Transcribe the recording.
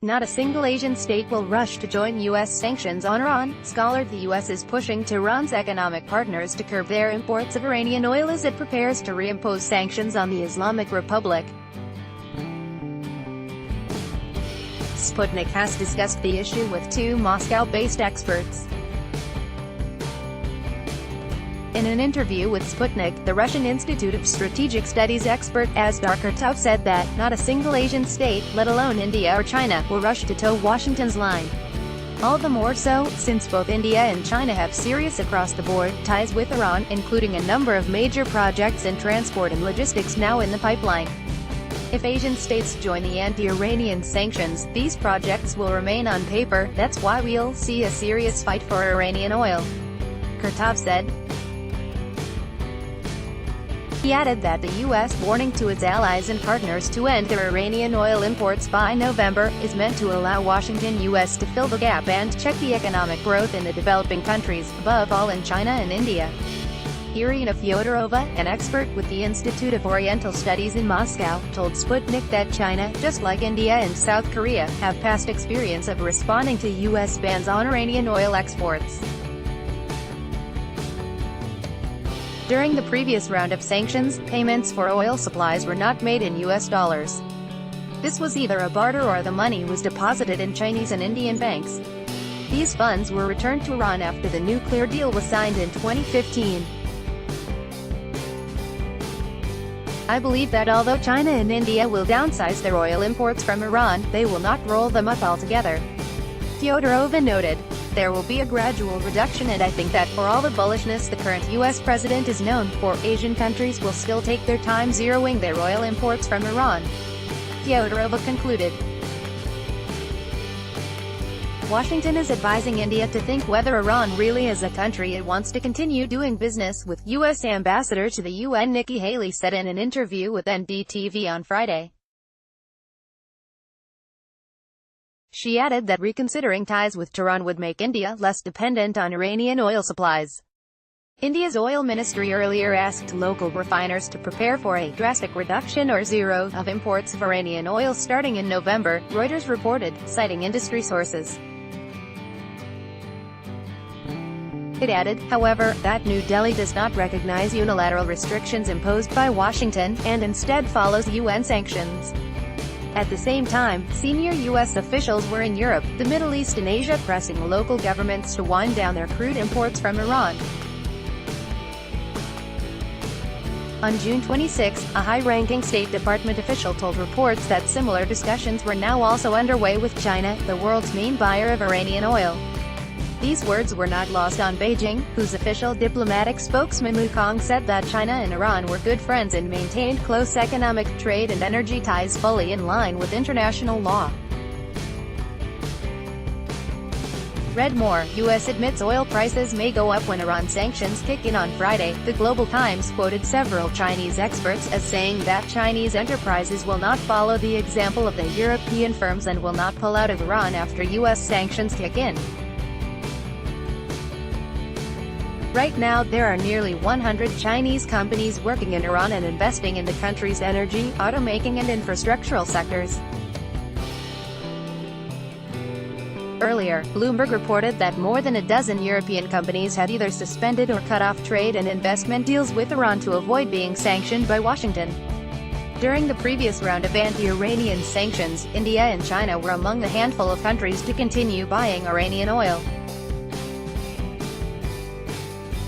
Not a single Asian state will rush to join U.S. sanctions on Iran. Scholar: the U.S. is pushing to Iran's economic partners to curb their imports of Iranian oil as it prepares to reimpose sanctions on the Islamic Republic. Sputnik has discussed the issue with two Moscow-based experts. In an interview with Sputnik, the Russian Institute of Strategic Studies expert Azdar Kurtov said that not a single Asian state, let alone India or China, will rush to toe Washington's line. All the more so, since both India and China have serious across-the-board ties with Iran, including a number of major projects in transport and logistics now in the pipeline. If Asian states join the anti-Iranian sanctions, these projects will remain on paper. That's why we'll see a serious fight for Iranian oil, Kurtov said. He added that the U.S. warning to its allies and partners to end their Iranian oil imports by November is meant to allow Washington U.S. to fill the gap and check the economic growth in the developing countries, above all in China and India. Irina Fyodorova, an expert with the Institute of Oriental Studies in Moscow, told Sputnik that China, just like India and South Korea, have past experience of responding to U.S. bans on Iranian oil exports. During the previous round of sanctions, payments for oil supplies were not made in U.S. dollars. This was either a barter or the money was deposited in Chinese and Indian banks. These funds were returned to Iran after the nuclear deal was signed in 2015. I believe that although China and India will downsize their oil imports from Iran, they will not roll them up altogether, Fyodorova noted. There will be a gradual reduction, and I think that for all the bullishness the current U.S. president is known for, Asian countries will still take their time zeroing their oil imports from Iran, Fyodorova concluded. Washington is advising India to think whether Iran really is a country it wants to continue doing business with, U.S. Ambassador to the UN Nikki Haley said in an interview with NDTV on Friday. She added that reconsidering ties with Tehran would make India less dependent on Iranian oil supplies. India's oil ministry earlier asked local refiners to prepare for a drastic reduction or zero of imports of Iranian oil starting in November, Reuters reported, citing industry sources. It added, however, that New Delhi does not recognize unilateral restrictions imposed by Washington, and instead follows UN sanctions. At the same time, senior U.S. officials were in Europe, the Middle East and Asia pressing local governments to wind down their crude imports from Iran. On June 26, a high-ranking State Department official told reports that similar discussions were now also underway with China, the world's main buyer of Iranian oil. These words were not lost on Beijing, whose official diplomatic spokesman Lu Kang said that China and Iran were good friends and maintained close economic, trade and energy ties fully in line with international law. Read more. U.S. admits oil prices may go up when Iran sanctions kick in on Friday. The Global Times quoted several Chinese experts as saying that Chinese enterprises will not follow the example of the European firms and will not pull out of Iran after U.S. sanctions kick in. Right now, there are nearly 100 Chinese companies working in Iran and investing in the country's energy, automaking and infrastructural sectors. Earlier, Bloomberg reported that more than a dozen European companies had either suspended or cut off trade and investment deals with Iran to avoid being sanctioned by Washington. During the previous round of anti-Iranian sanctions, India and China were among the handful of countries to continue buying Iranian oil.